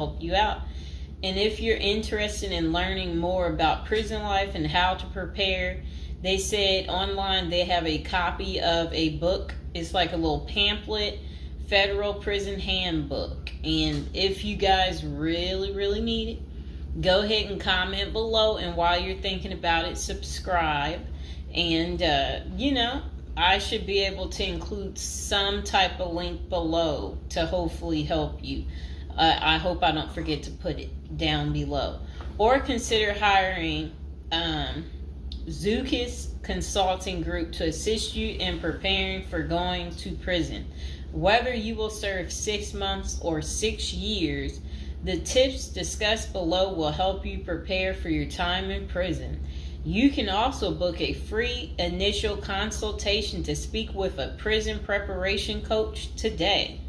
help you out. And if you're interested in learning more about prison life and how to prepare, they said online they have a copy of a book. It's like a little pamphlet, Federal Prison Handbook. And if you guys really need it, go ahead and comment below. And while you're thinking about it, subscribe. And, I should be able to include some type of link below to hopefully help you. I hope I don't forget to put it down below. Or consider hiring Zukis Consulting Group to assist you in preparing for going to prison. Whether you will serve 6 months or 6 years, the tips discussed below will help you prepare for your time in prison. You can also book a free initial consultation to speak with a prison preparation coach today.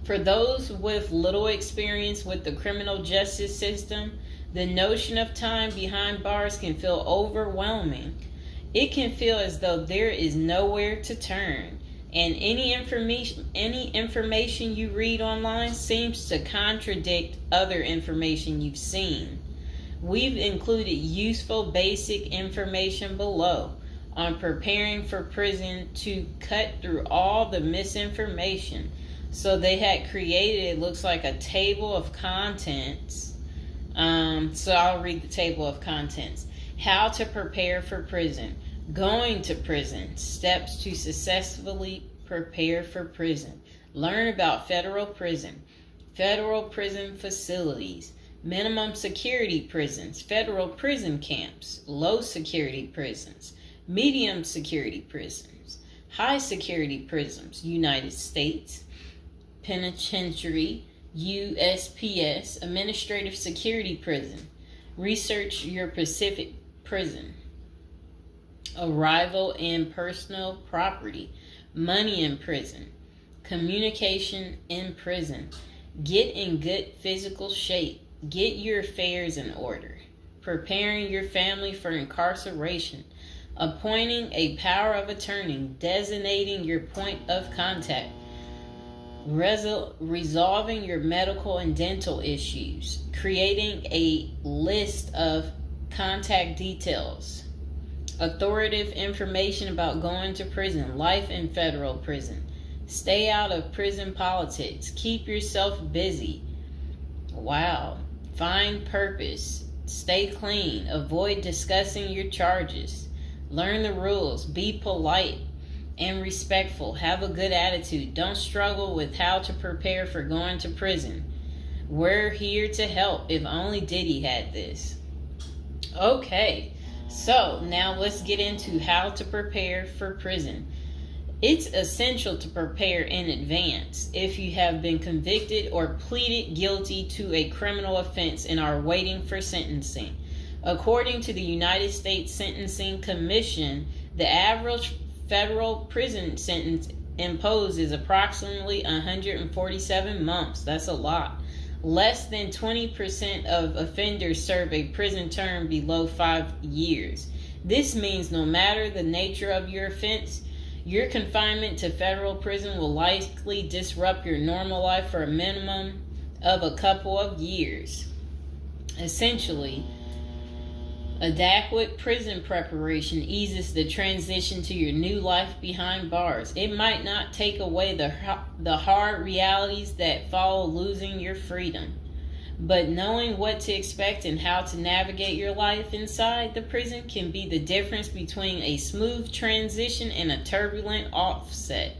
For those with little experience with the criminal justice system, the notion of time behind bars can feel overwhelming. It can feel as though there is nowhere to turn, and any information you read online seems to contradict other information you've seen. We've included useful basic information below on preparing for prison to cut through all the misinformation. So they had created, it looks like a table of contents. So I'll read the table of contents. How to prepare for prison. Going to prison. Steps to successfully prepare for prison. Learn about federal prison. Federal prison facilities. Minimum security prisons. Federal prison camps. Low security prisons. Medium security prisons. High security prisons. United States Penitentiary, USPS, Administrative Security Prison. Research your Pacific Prison. Arrival and personal property. Money in prison. Communication in prison. Get in good physical shape. Get your affairs in order. Preparing your family for incarceration. Appointing a power of attorney. Designating your point of contact. Resolving your medical and dental issues. Creating a list of contact details. Authoritative information about going to prison. Life in federal prison. Stay out of prison politics. Keep yourself busy. Wow. Find purpose. Stay clean. Avoid discussing your charges. Learn the rules. Be polite and respectful. Have a good attitude. Don't struggle with how to prepare for going to prison. We're here to help. If only Diddy had this. Okay, so now let's get into how to prepare for prison. It's essential to prepare in advance if you have been convicted or pleaded guilty to a criminal offense and are waiting for sentencing. According to the United States Sentencing Commission, the average federal prison sentence imposed is approximately 147 months. That's a lot. Less than 20% of offenders serve a prison term below 5 years. This means no matter the nature of your offense, your confinement to federal prison will likely disrupt your normal life for a minimum of a couple of years. Essentially, adequate prison preparation eases the transition to your new life behind bars. It might not take away the hard realities that follow losing your freedom, but knowing what to expect and how to navigate your life inside the prison can be the difference between a smooth transition and a turbulent offset.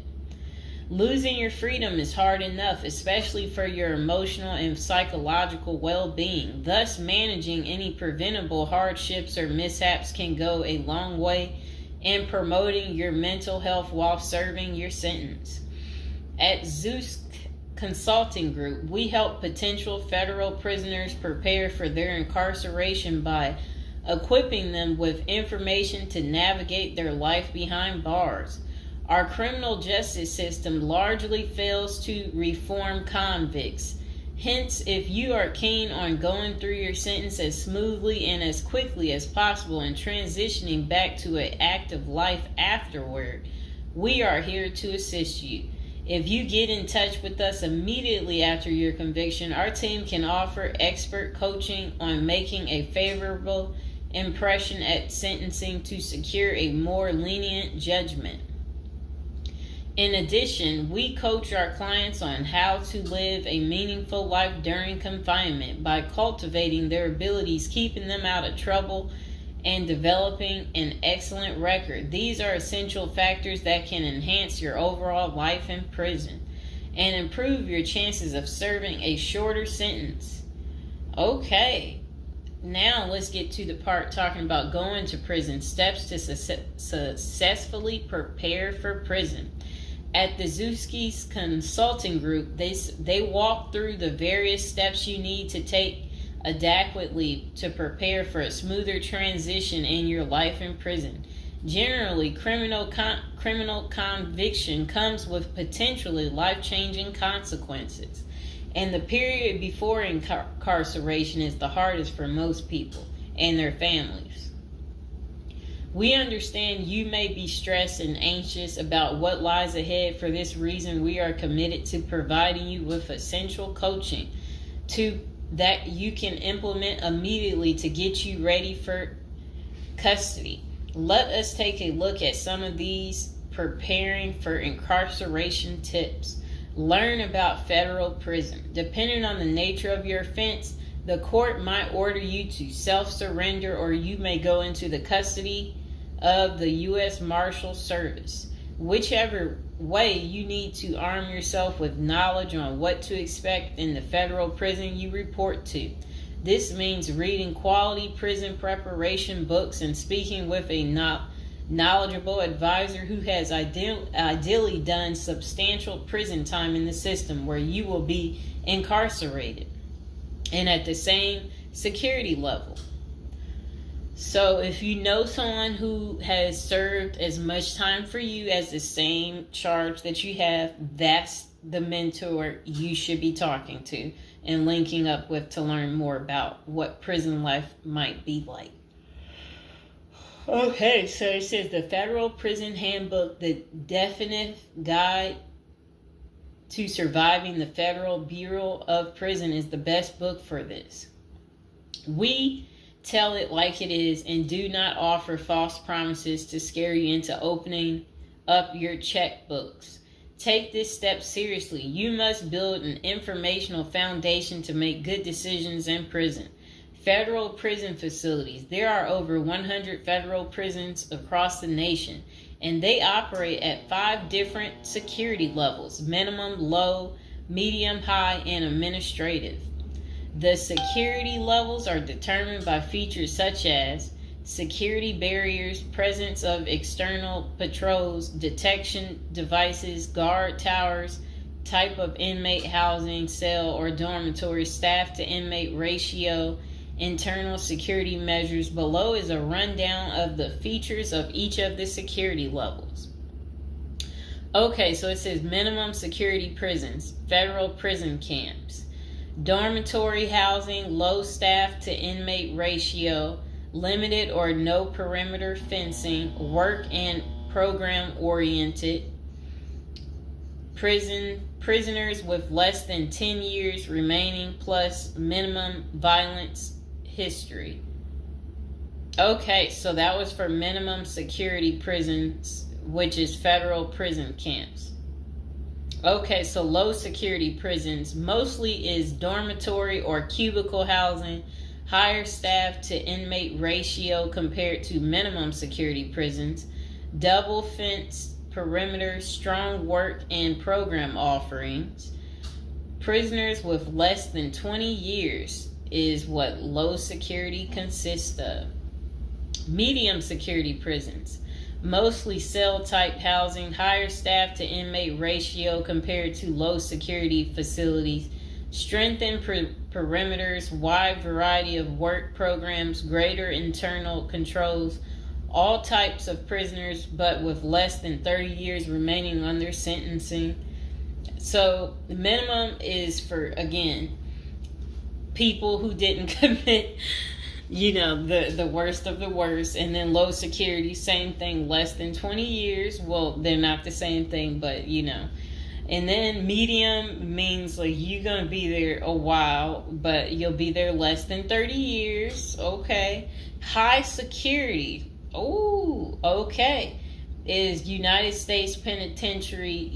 Losing your freedom is hard enough, especially for your emotional and psychological well-being. Thus, managing any preventable hardships or mishaps can go a long way in promoting your mental health while serving your sentence. At Zeus Consulting Group, we help potential federal prisoners prepare for their incarceration by equipping them with information to navigate their life behind bars. Our criminal justice system largely fails to reform convicts. Hence, if you are keen on going through your sentence as smoothly and as quickly as possible and transitioning back to an active life afterward, we are here to assist you. If you get in touch with us immediately after your conviction, our team can offer expert coaching on making a favorable impression at sentencing to secure a more lenient judgment. In addition, we coach our clients on how to live a meaningful life during confinement by cultivating their abilities, keeping them out of trouble, and developing an excellent record. These are essential factors that can enhance your overall life in prison and improve your chances of serving a shorter sentence. Okay, now let's get to the part talking about going to prison, steps to successfully prepare for prison. At the Zuski's Consulting Group, they walk through the various steps you need to take adequately to prepare for a smoother transition in your life in prison. Generally, criminal conviction comes with potentially life-changing consequences, and the period before incarceration is the hardest for most people and their families. We understand you may be stressed and anxious about what lies ahead. For this reason, we are committed to providing you with essential coaching that you can implement immediately to get you ready for custody. Let us take a look at some of these preparing for incarceration tips. Learn about federal prison. Depending on the nature of your offense, the court might order you to self-surrender, or you may go into the custody of the U.S. Marshal Service. Whichever way, you need to arm yourself with knowledge on what to expect in the federal prison you report to. This means reading quality prison preparation books and speaking with a knowledgeable advisor who has ideally done substantial prison time in the system where you will be incarcerated and at the same security level. So if you know someone who has served as much time for you as the same charge that you have, that's the mentor you should be talking to and linking up with to learn more about what prison life might be like. Okay, so it says the Federal Prison Handbook, the definitive guide to surviving the Federal Bureau of Prison, is the best book for this. We tell it like it is and do not offer false promises to scare you into opening up your checkbooks. Take this step seriously. You must build an informational foundation to make good decisions in prison. Federal prison facilities. There are over 100 federal prisons across the nation, and they operate at 5 different security levels: minimum, low, medium, high, and administrative. The security levels are determined by features such as security barriers, presence of external patrols, detection devices, guard towers, type of inmate housing, cell or dormitory, staff to inmate ratio, internal security measures. Below is a rundown of the features of each of the security levels. Okay, so it says minimum security prisons, federal prison camps. Dormitory housing, low staff to inmate ratio, limited or no perimeter fencing, work and program oriented. Prisoners with less than 10 years remaining plus minimum violence history. Okay, so that was for minimum security prisons, which is federal prison camps. Okay, so low security prisons mostly is dormitory or cubicle housing, higher staff to inmate ratio compared to minimum security prisons, double fence perimeter, strong work and program offerings. Prisoners with less than 20 years is what low security consists of. Medium security prisons, mostly cell type housing, higher staff to inmate ratio compared to low security facilities, strengthened perimeters, wide variety of work programs, greater internal controls, all types of prisoners but with less than 30 years remaining on their sentencing. So the minimum is for, again, people who didn't commit the worst of the worst. And then low security, same thing, less than 20 years. Well, they're not the same thing, but And then medium means like you're going to be there a while, but you'll be there less than 30 years. Okay. High security. Oh, okay. Is United States Penitentiary,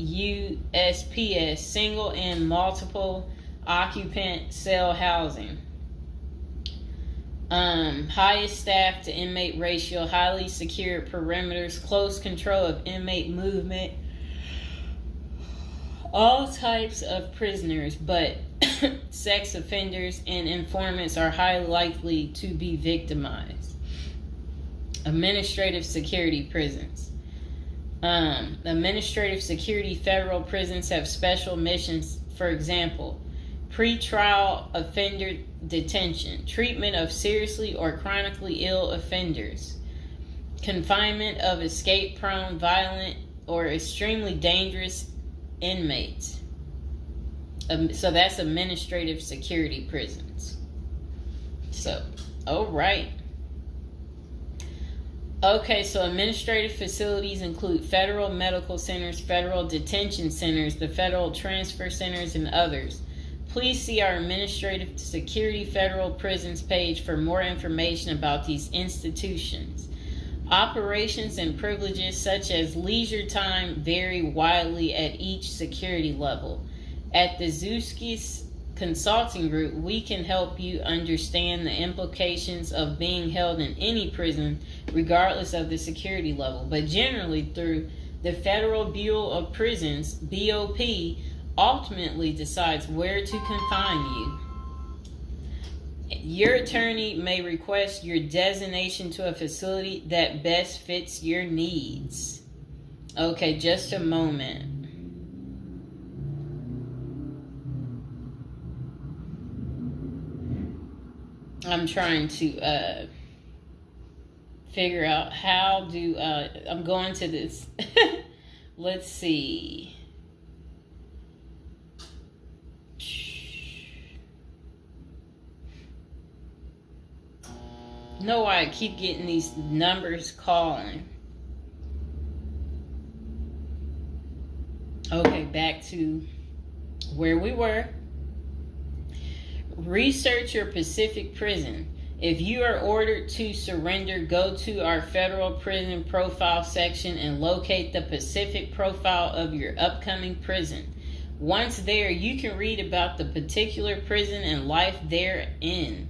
USPS, single and multiple occupant cell housing. Highest staff to inmate ratio, highly secured perimeters, close control of inmate movement, all types of prisoners, but sex offenders and informants are highly likely to be victimized. Administrative security prisons. Administrative security federal prisons have special missions, for example, pretrial offender detention, treatment of seriously or chronically ill offenders, confinement of escape-prone, violent, or extremely dangerous inmates. So that's administrative security prisons. So, all right. Okay, so administrative facilities include federal medical centers, federal detention centers, the federal transfer centers, and others. Please see our Administrative Security Federal Prisons page for more information about these institutions. Operations and privileges such as leisure time vary widely at each security level. At the Zuskis Consulting Group, we can help you understand the implications of being held in any prison, regardless of the security level. But generally, through the Federal Bureau of Prisons, BOP, ultimately decides where to confine you. Your attorney may request your designation to a facility that best fits your needs. Okay, just a moment. I'm trying to figure out how do I'm going to this. Let's see. Know why I keep getting these numbers calling. Okay, back to where we were. Research your Pacific prison. If you are ordered to surrender, go to our federal prison profile section and locate the Pacific profile of your upcoming prison. Once there, you can read about the particular prison and life therein.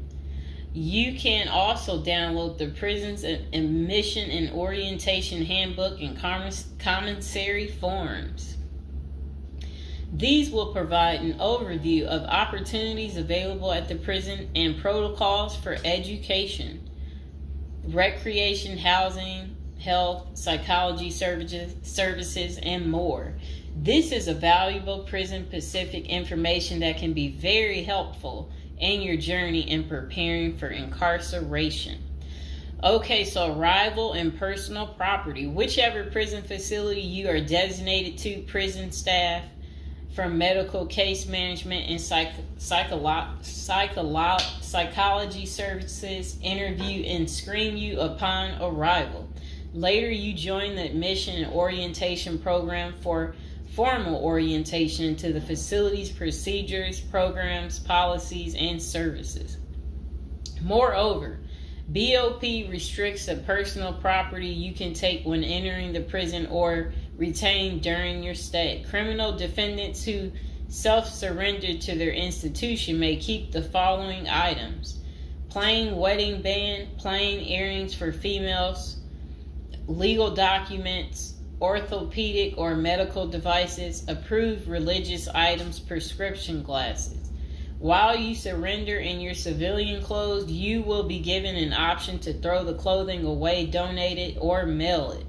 You can also download the prison's admission and orientation handbook and commissary forms. These will provide an overview of opportunities available at the prison and protocols for education, recreation, housing, health, psychology services, and more. This is a valuable Prison Pacific information that can be very helpful in your journey in preparing for incarceration. Okay, so arrival and personal property. Whichever prison facility you are designated to, prison staff from medical case management and psychology services interview and screen you upon arrival. Later, you join the admission and orientation program for formal orientation into the facility's procedures, programs, policies, and services. Moreover, BOP restricts the personal property you can take when entering the prison or retain during your stay. Criminal defendants who self-surrender to their institution may keep the following items: plain wedding band, plain earrings for females, legal documents, orthopedic or medical devices, approved religious items, prescription glasses. While you surrender in your civilian clothes, you will be given an option to throw the clothing away, donate it, or mail it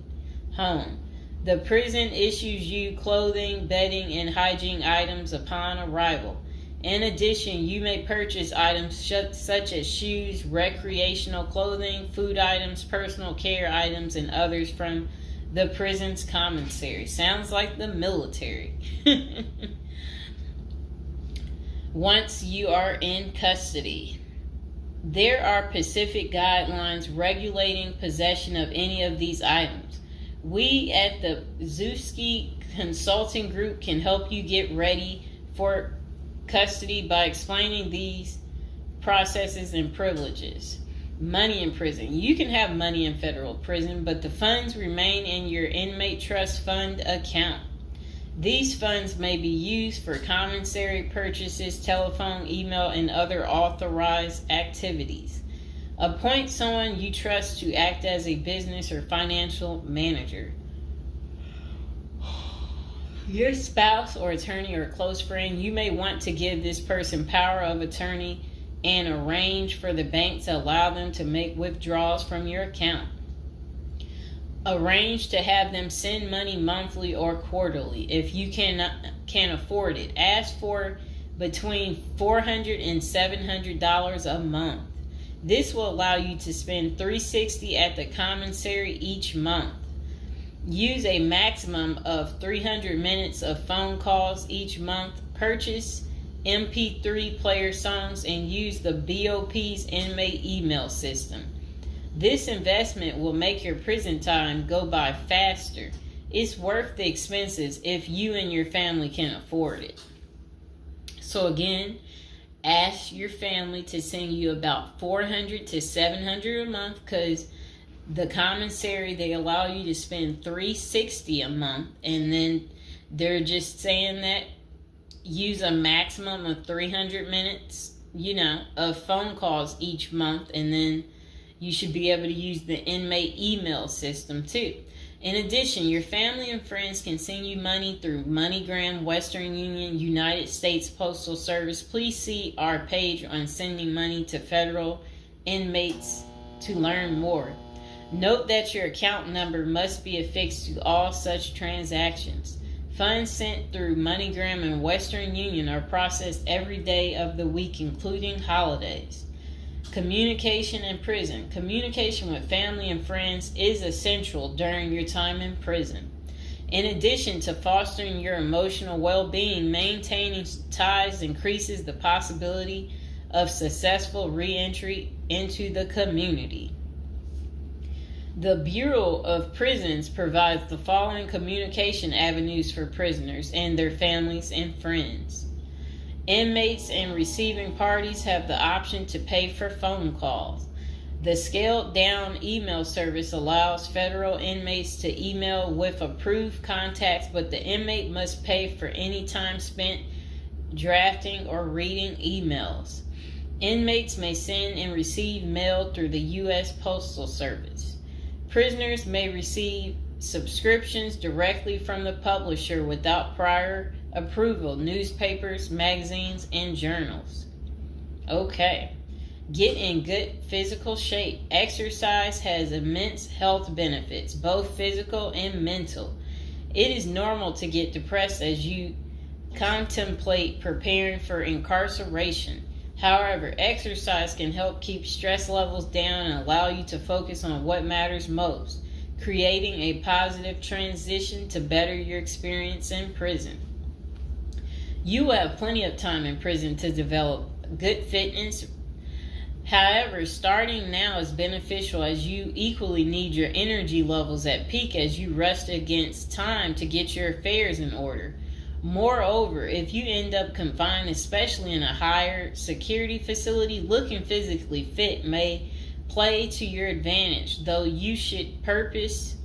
home. The prison issues you clothing, bedding, and hygiene items upon arrival. In addition, you may purchase items such as shoes, recreational clothing, food items, personal care items, and others from the prison's commissary. Sounds like the military. Once you are in custody, there are Pacific guidelines regulating possession of any of these items. We at the Zuski Consulting Group can help you get ready for custody by explaining these processes and privileges. Money in prison. You can have money in federal prison, but the funds remain in your inmate trust fund account. These funds may be used for commissary purchases, telephone, email, and other authorized activities. Appoint someone you trust to act as a business or financial manager. Your spouse or attorney or close friend, you may want to give this person power of attorney and arrange for the bank to allow them to make withdrawals from your account. Arrange to have them send money monthly or quarterly if you can afford it. Ask for between $400 and $700 a month. This will allow you to spend $360 at the commissary each month. Use a maximum of 300 minutes of phone calls each month. Purchase MP3 player songs and use the BOP's inmate email system. This investment will make your prison time go by faster. It's worth the expenses if you and your family can afford it. So again, ask your family to send you about $400 to $700 a month, because the commissary, they allow you to spend $360 a month, and then they're just saying that use a maximum of 300 minutes, of phone calls each month, and then you should be able to use the inmate email system too. In addition, your family and friends can send you money through MoneyGram, Western Union, United States Postal Service. Please see our page on sending money to federal inmates to learn more. Note that your account number must be affixed to all such transactions. Funds sent through MoneyGram and Western Union are processed every day of the week, including holidays. Communication in prison. Communication with family and friends is essential during your time in prison. In addition to fostering your emotional well-being, maintaining ties increases the possibility of successful re-entry into the community. The Bureau of Prisons provides the following communication avenues for prisoners and their families and friends. Inmates and receiving parties have the option to pay for phone calls. The scaled-down email service allows federal inmates to email with approved contacts, but the inmate must pay for any time spent drafting or reading emails. Inmates may send and receive mail through the U.S. Postal Service. Prisoners may receive subscriptions directly from the publisher without prior approval, newspapers, magazines, and journals. Okay. Get in good physical shape. Exercise has immense health benefits, both physical and mental. It is normal to get depressed as you contemplate preparing for incarceration. However, exercise can help keep stress levels down and allow you to focus on what matters most, creating a positive transition to better your experience in prison. You will have plenty of time in prison to develop good fitness. However, starting now is beneficial as you equally need your energy levels at peak as you rest against time to get your affairs in order. Moreover, if you end up confined, especially in a higher security facility, looking physically fit may play to your advantage, though you should purpose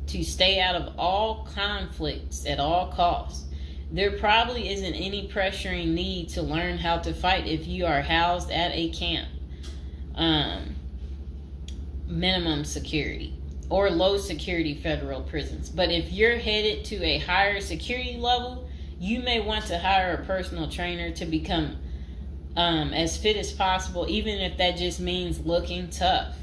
to stay out of all conflicts at all costs. There probably isn't any pressuring need to learn how to fight if you are housed at a camp, minimum security, or low security federal prisons. But if you're headed to a higher security level, you may want to hire a personal trainer to become as fit as possible, even if that just means looking tough.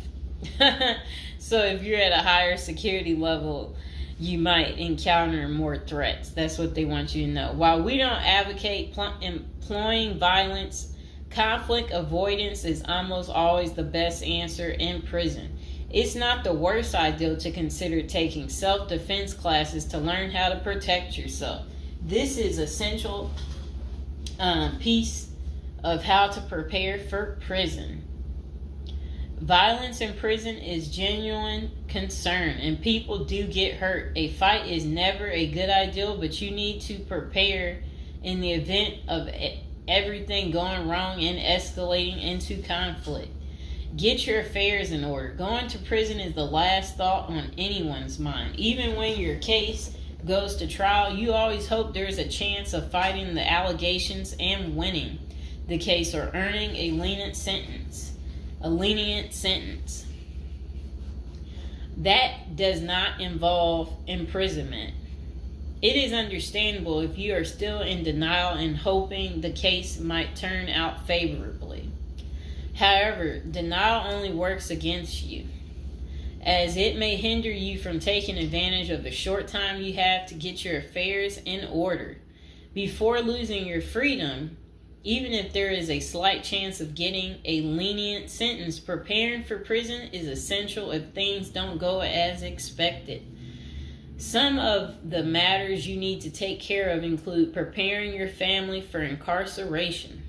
So if you're at a higher security level, you might encounter more threats. That's what they want you to know. While we don't advocate employing violence, conflict avoidance is almost always the best answer in prison. It's not the worst idea to consider taking self-defense classes to learn how to protect yourself. This is essential piece of how to prepare for prison. Violence in prison is genuine concern, and people do get hurt. A fight is never a good idea, but you need to prepare in the event of everything going wrong and escalating into conflict. Get your affairs in order. Going to prison is the last thought on anyone's mind. Even when your case goes to trial, you always hope there's a chance of fighting the allegations and winning the case or earning a lenient sentence. That does not involve imprisonment. It is understandable if you are still in denial and hoping the case might turn out favorably. However, denial only works against you, as it may hinder you from taking advantage of the short time you have to get your affairs in order. Before losing your freedom, even if there is a slight chance of getting a lenient sentence, preparing for prison is essential if things don't go as expected. Some of the matters you need to take care of include preparing your family for incarceration.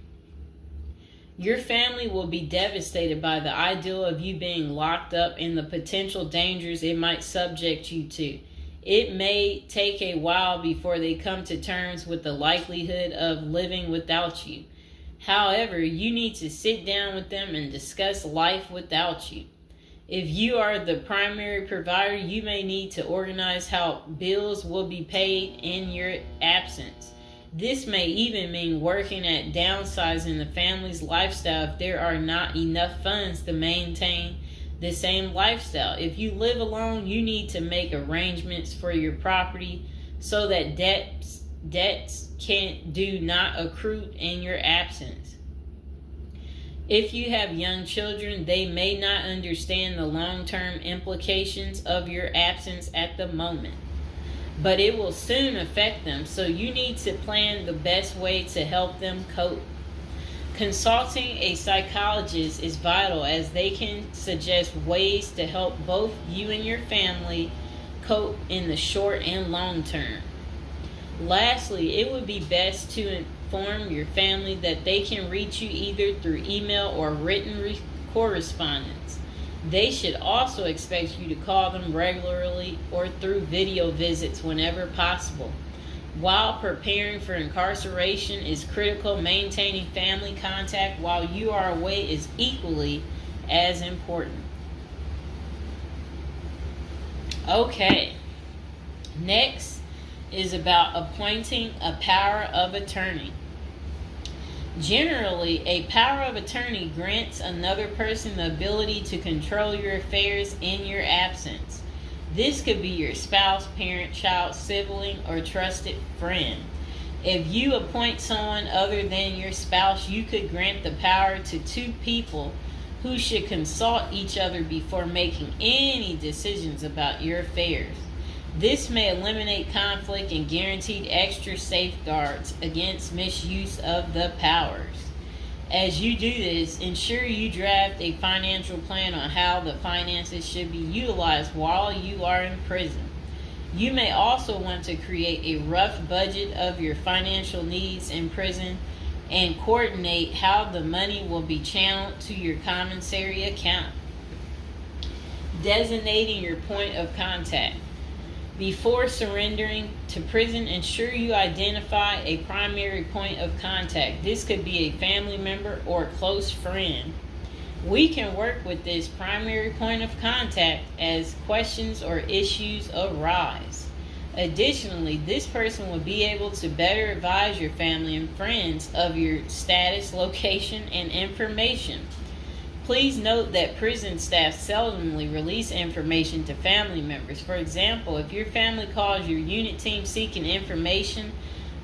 Your family will be devastated by the idea of you being locked up and the potential dangers it might subject you to. It may take a while before they come to terms with the likelihood of living without you. However, you need to sit down with them and discuss life without you. If you are the primary provider, you may need to organize how bills will be paid in your absence. This may even mean working at downsizing the family's lifestyle if there are not enough funds to maintain the same lifestyle. If you live alone, you need to make arrangements for your property so that debts do not accrue in your absence. If you have young children, they may not understand the long-term implications of your absence at the moment, but it will soon affect them, so you need to plan the best way to help them cope. Consulting a psychologist is vital, as they can suggest ways to help both you and your family cope in the short and long term. Lastly, it would be best to inform your family that they can reach you either through email or written correspondence. They should also expect you to call them regularly or through video visits whenever possible. While preparing for incarceration is critical, maintaining family contact while you are away is equally as important. Okay, next is about appointing a power of attorney. Generally, a power of attorney grants another person the ability to control your affairs in your absence. This could be your spouse, parent, child, sibling, or trusted friend. If you appoint someone other than your spouse, you could grant the power to two people who should consult each other before making any decisions about your affairs. This may eliminate conflict and guarantee extra safeguards against misuse of the powers. As you do this, ensure you draft a financial plan on how the finances should be utilized while you are in prison. You may also want to create a rough budget of your financial needs in prison and coordinate how the money will be channeled to your commissary account. Designating your point of contact. Before surrendering to prison, ensure you identify a primary point of contact. This could be a family member or a close friend. We can work with this primary point of contact as questions or issues arise. Additionally, this person will be able to better advise your family and friends of your status, location, and information. Please note that prison staff seldomly release information to family members. For example, if your family calls your unit team seeking information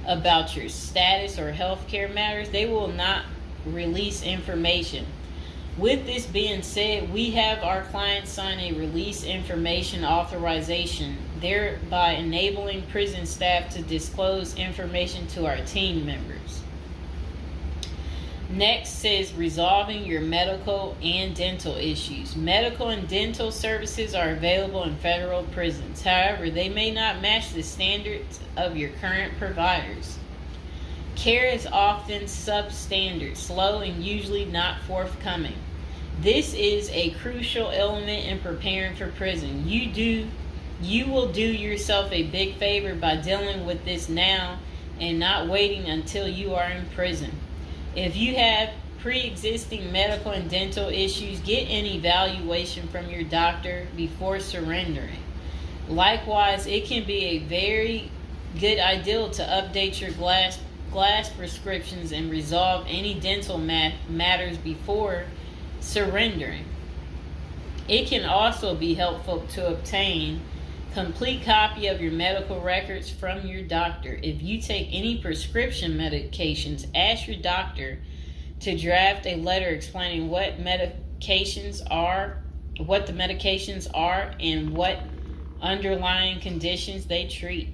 about your status or healthcare matters, they will not release information. With this being said, we have our clients sign a release information authorization, thereby enabling prison staff to disclose information to our team members. Next says resolving your medical and dental issues. Medical and dental services are available in federal prisons. However, they may not match the standards of your current providers. Care is often substandard, slow, and usually not forthcoming. This is a crucial element in preparing for prison. You will do yourself a big favor by dealing with this now and not waiting until you are in prison. If you have pre-existing medical and dental issues, get an evaluation from your doctor before surrendering. Likewise, it can be a very good idea to update your glass prescriptions and resolve any dental matters before surrendering. It can also be helpful to obtain complete copy of your medical records from your doctor. If you take any prescription medications, ask your doctor to draft a letter explaining what the medications are, and what underlying conditions they treat.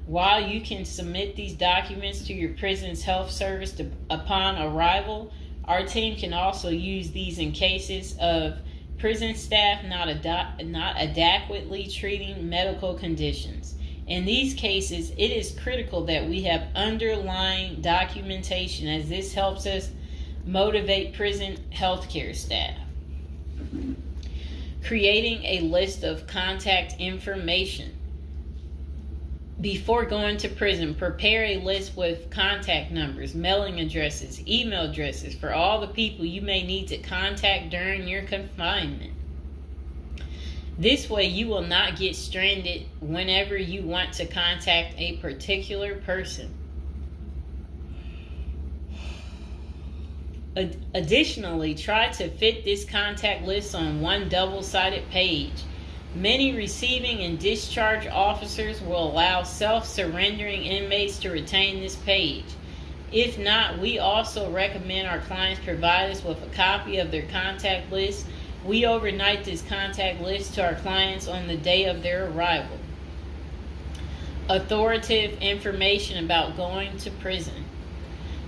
While you can submit these documents to your prison's health service upon arrival, our team can also use these in cases of prison staff not adequately treating medical conditions. In these cases, it is critical that we have underlying documentation, as this helps us motivate prison healthcare staff. Creating a list of contact information. Before going to prison, prepare a list with contact numbers, mailing addresses, email addresses for all the people you may need to contact during your confinement. This way, you will not get stranded whenever you want to contact a particular person. Additionally, try to fit this contact list on one double-sided page. Many receiving and discharge officers will allow self-surrendering inmates to retain this page. If not, we also recommend our clients provide us with a copy of their contact list. We overnight this contact list to our clients on the day of their arrival. Authoritative information about going to prison.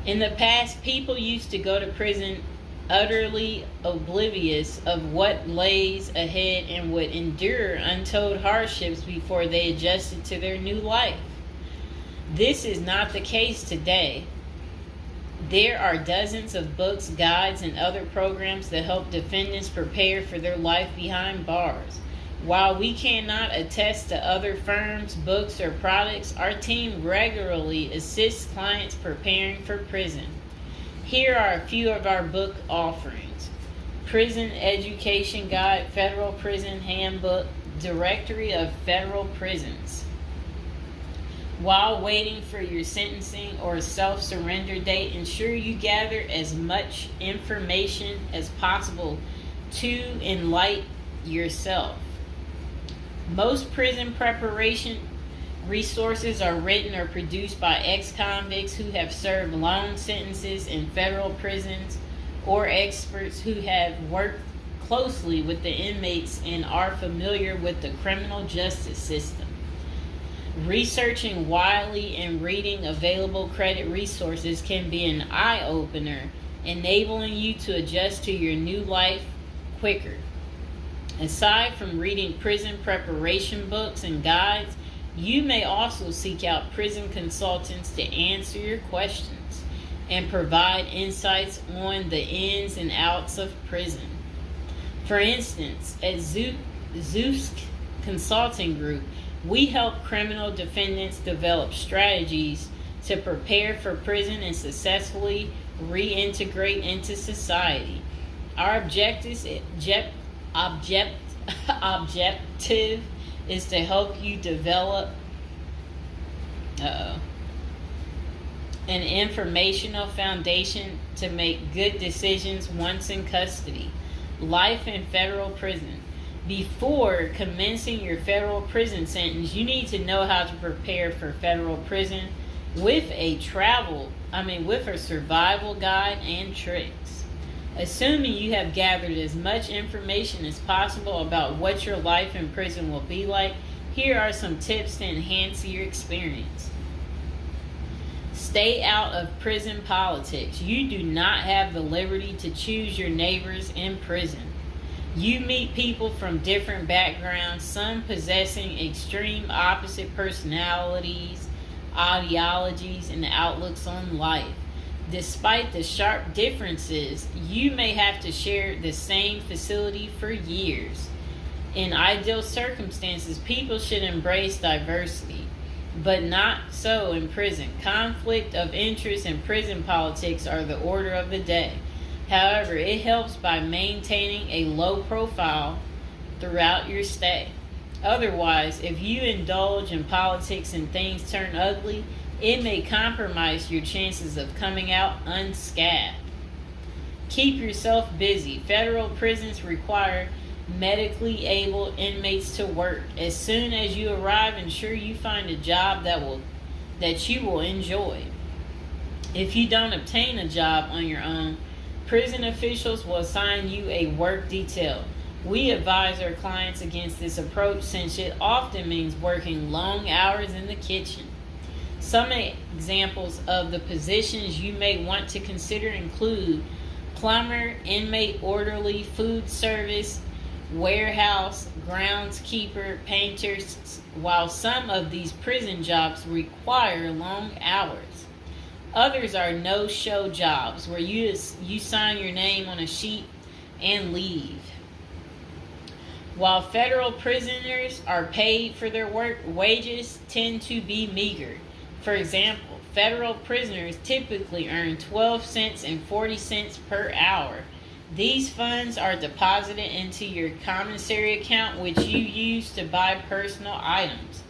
In the past, people used to go to prison utterly oblivious of what lays ahead and would endure untold hardships before they adjusted to their new life. This is not the case today. There are dozens of books, guides, and other programs that help defendants prepare for their life behind bars. While we cannot attest to other firms, books, or products, our team regularly assists clients preparing for prison. Here are a few of our book offerings: Prison Education Guide, Federal Prison Handbook, Directory of Federal Prisons. While waiting for your sentencing or self-surrender date, ensure you gather as much information as possible to enlighten yourself. Most prison preparation resources are written or produced by ex-convicts who have served long sentences in federal prisons, or experts who have worked closely with the inmates and are familiar with the criminal justice system. Researching widely and reading available credit resources can be an eye-opener, enabling you to adjust to your new life quicker. Aside from reading prison preparation books and guides, you may also seek out prison consultants to answer your questions and provide insights on the ins and outs of prison. For instance, at Zeus Consulting Group, we help criminal defendants develop strategies to prepare for prison and successfully reintegrate into society. Our objective is to help you develop an informational foundation to make good decisions once in custody. Life in federal prison. Before commencing your federal prison sentence, you need to know how to prepare for federal prison with a survival guide and tricks. Assuming you have gathered as much information as possible about what your life in prison will be like, here are some tips to enhance your experience. Stay out of prison politics. You do not have the liberty to choose your neighbors in prison. You meet people from different backgrounds, some possessing extreme opposite personalities, ideologies, and outlooks on life. Despite the sharp differences, you may have to share the same facility for years. In ideal circumstances, people should embrace diversity, but not so in prison. Conflict of interest and prison politics are the order of the day. However, it helps by maintaining a low profile throughout your stay. Otherwise, if you indulge in politics and things turn ugly, it may compromise your chances of coming out unscathed. Keep yourself busy. Federal prisons require medically able inmates to work. As soon as you arrive, ensure you find a job that you will enjoy. If you don't obtain a job on your own, prison officials will assign you a work detail. We advise our clients against this approach since it often means working long hours in the kitchen. Some examples of the positions you may want to consider include plumber, inmate orderly, food service, warehouse, groundskeeper, painters. While some of these prison jobs require long hours, others are no-show jobs where you sign your name on a sheet and leave. While federal prisoners are paid for their work, wages tend to be meager. For example, federal prisoners typically earn 12 cents and 40 cents per hour. These funds are deposited into your commissary account, which you use to buy personal items.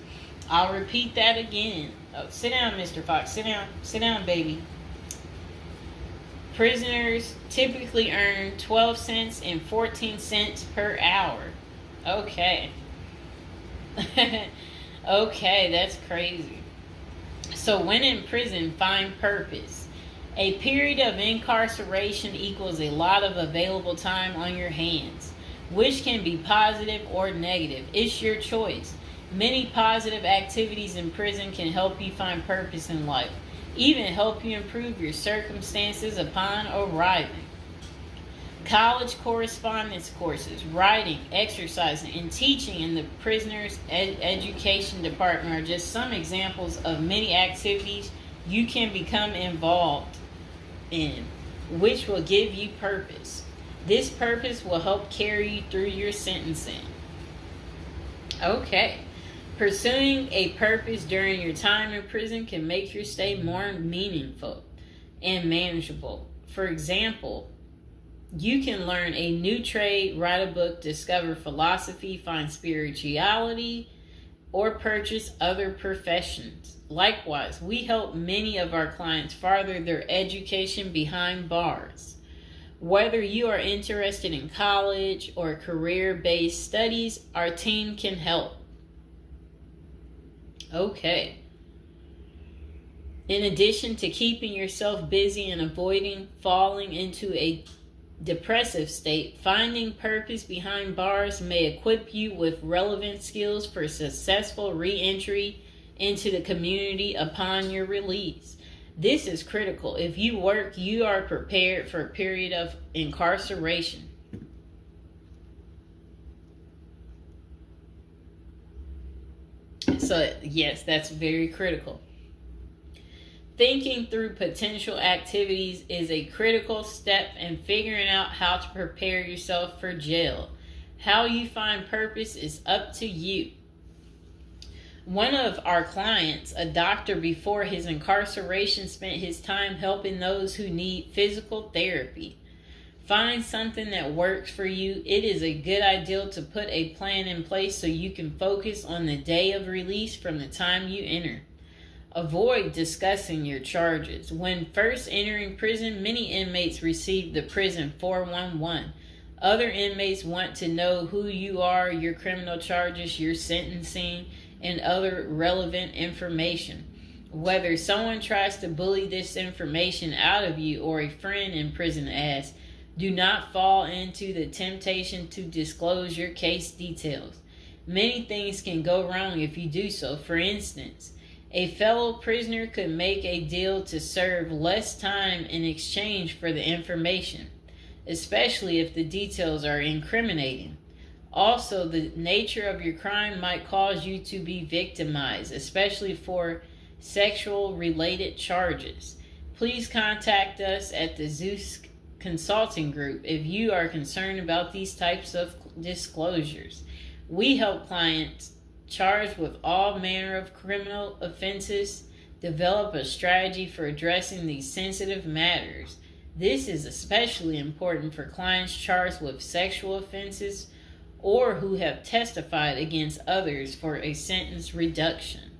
I'll repeat that again. Oh, sit down, Mr. Fox. Sit down. Sit down, baby. Prisoners typically earn 12 cents and 14 cents per hour. Okay. Okay, that's crazy. So when in prison, find purpose. A period of incarceration equals a lot of available time on your hands, which can be positive or negative. It's your choice. Many positive activities in prison can help you find purpose in life, even help you improve your circumstances upon arriving. College correspondence courses, writing, exercising, and teaching in the prisoner's education department are just some examples of many activities you can become involved in, which will give you purpose. This purpose will help carry you through your sentencing. Okay. Pursuing a purpose during your time in prison can make your stay more meaningful and manageable. For example, you can learn a new trade, write a book, discover philosophy, find spirituality, or purchase other professions. Likewise, we help many of our clients further their education behind bars. Whether you are interested in college or career-based studies, our team can help. Okay. In addition to keeping yourself busy and avoiding falling into a depressive state, finding purpose behind bars may equip you with relevant skills for successful re-entry into the community upon your release. This is critical. If you work, you are prepared for a period of incarceration. So, yes, that's very critical. Thinking through potential activities is a critical step in figuring out how to prepare yourself for jail. How you find purpose is up to you. One of our clients, a doctor before his incarceration, spent his time helping those who need physical therapy. Find something that works for you. It is a good idea to put a plan in place so you can focus on the day of release from the time you enter. Avoid discussing your charges. When first entering prison, many inmates receive the prison 411. Other inmates want to know who you are, your criminal charges, your sentencing, and other relevant information. Whether someone tries to bully this information out of you or a friend in prison asks, do not fall into the temptation to disclose your case details. Many things can go wrong if you do so. For instance, a fellow prisoner could make a deal to serve less time in exchange for the information, especially if the details are incriminating. Also, the nature of your crime might cause you to be victimized, especially for sexual-related charges. Please contact us at the Zeus Consulting Group if you are concerned about these types of disclosures. We help clients charged with all manner of criminal offenses develop a strategy for addressing these sensitive matters. This is especially important for clients charged with sexual offenses or who have testified against others for a sentence reduction.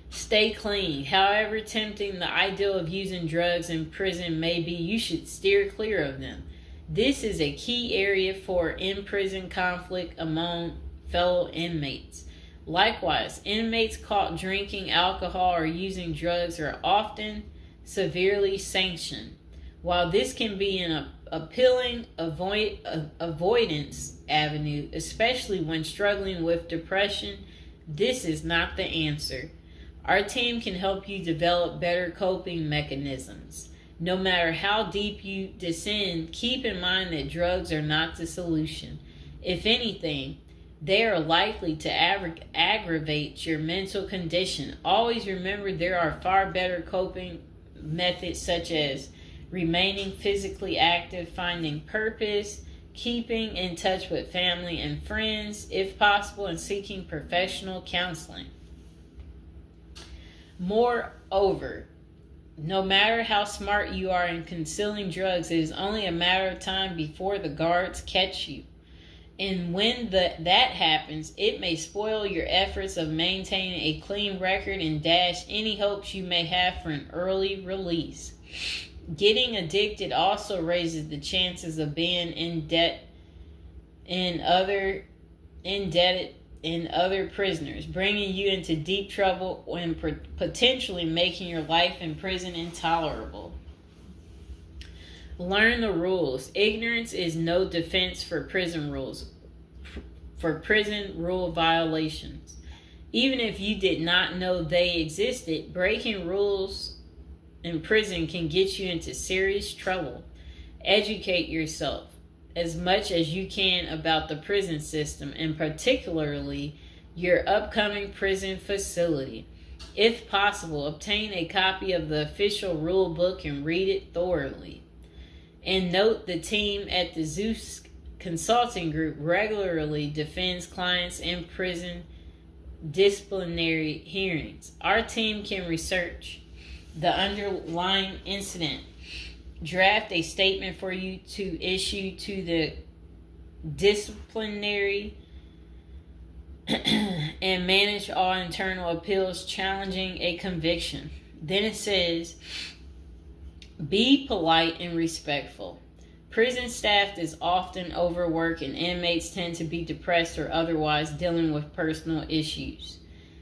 Stay clean. However tempting the ideal of using drugs in prison may be, you should steer clear of them. This is a key area for in-prison conflict among fellow inmates. Likewise, inmates caught drinking alcohol or using drugs are often severely sanctioned. While this can be an appealing avoidance avenue, especially when struggling with depression, this is not the answer. Our team can help you develop better coping mechanisms. No matter how deep you descend, keep in mind that drugs are not the solution. If anything, they are likely to aggravate your mental condition. Always remember there are far better coping methods such as remaining physically active, finding purpose, keeping in touch with family and friends, if possible, and seeking professional counseling. Moreover, no matter how smart you are in concealing drugs, it is only a matter of time before the guards catch you. And when that happens, it may spoil your efforts of maintaining a clean record and dash any hopes you may have for an early release. Getting addicted also raises the chances of being indebted in other prisoners, bringing you into deep trouble and potentially making your life in prison intolerable. Learn the rules. Ignorance is no defense for prison rules, for prison rule violations. Even if you did not know they existed, breaking rules in prison can get you into serious trouble. Educate yourself as much as you can about the prison system, and particularly your upcoming prison facility. If possible, obtain a copy of the official rule book and read it thoroughly. And note, the team at the Zeus Consulting Group regularly defends clients in prison disciplinary hearings. Our team can research the underlying incident, draft a statement for you to issue to the disciplinary and manage all internal appeals challenging a conviction. Then it says, be polite and respectful. Prison staff is often overworked and inmates tend to be depressed or otherwise dealing with personal issues.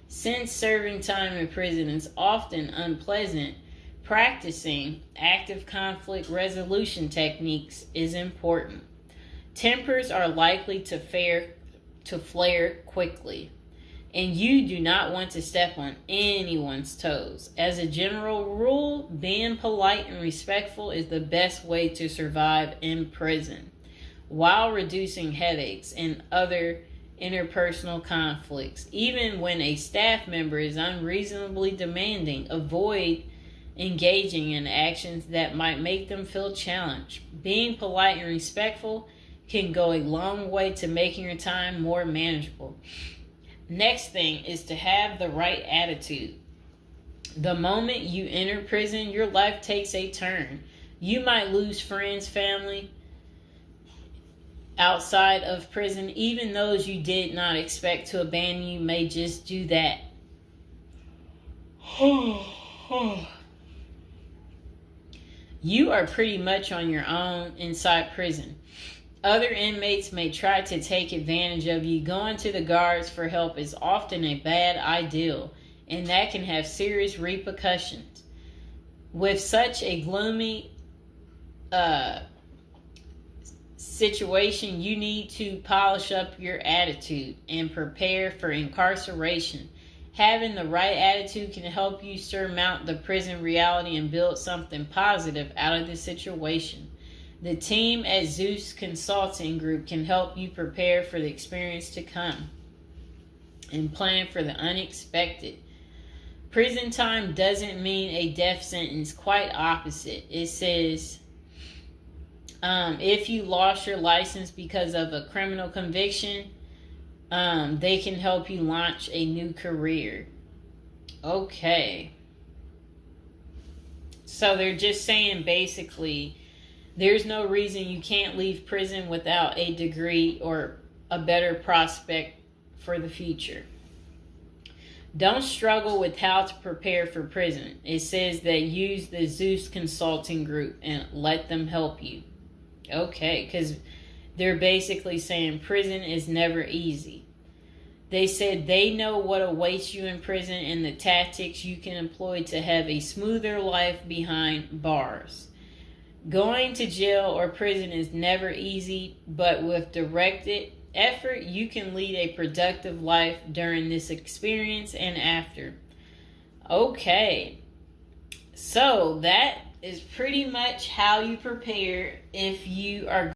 Since serving time in prison is often unpleasant, practicing active conflict resolution techniques is important. Tempers are likely to flare quickly, and you do not want to step on anyone's toes. As a general rule, being polite and respectful is the best way to survive in prison, while reducing headaches and other interpersonal conflicts. Even when a staff member is unreasonably demanding, avoid engaging in actions that might make them feel challenged. Being polite and respectful can go a long way to making your time more manageable. Next thing is to have the right attitude. The moment you enter prison, your life takes a turn. You might lose friends, family outside of prison. Even those you did not expect to abandon you may just do that. You are pretty much on your own inside prison. Other inmates may try to take advantage of you. Going to the guards for help is often a bad idea, and that can have serious repercussions. With such a gloomy situation, you need to polish up your attitude and prepare for incarceration. Having the right attitude can help you surmount the prison reality and build something positive out of the situation. The team at Zeus Consulting Group can help you prepare for the experience to come and plan for the unexpected. prison time doesn't mean a death sentence. Quite opposite. It says if you lost your license because of a criminal conviction, they can help you launch a new career. Okay. So they're just saying basically there's no reason you can't leave prison without a degree or a better prospect for the future. Don't struggle with how to prepare for prison. It says that use the Zeus Consulting Group and let them help you. Okay, because they're basically saying prison is never easy. They said they know what awaits you in prison and the tactics you can employ to have a smoother life behind bars. Going to jail or prison is never easy, but with directed effort, you can lead a productive life during this experience and after. Okay, so that is pretty much how you prepare if you are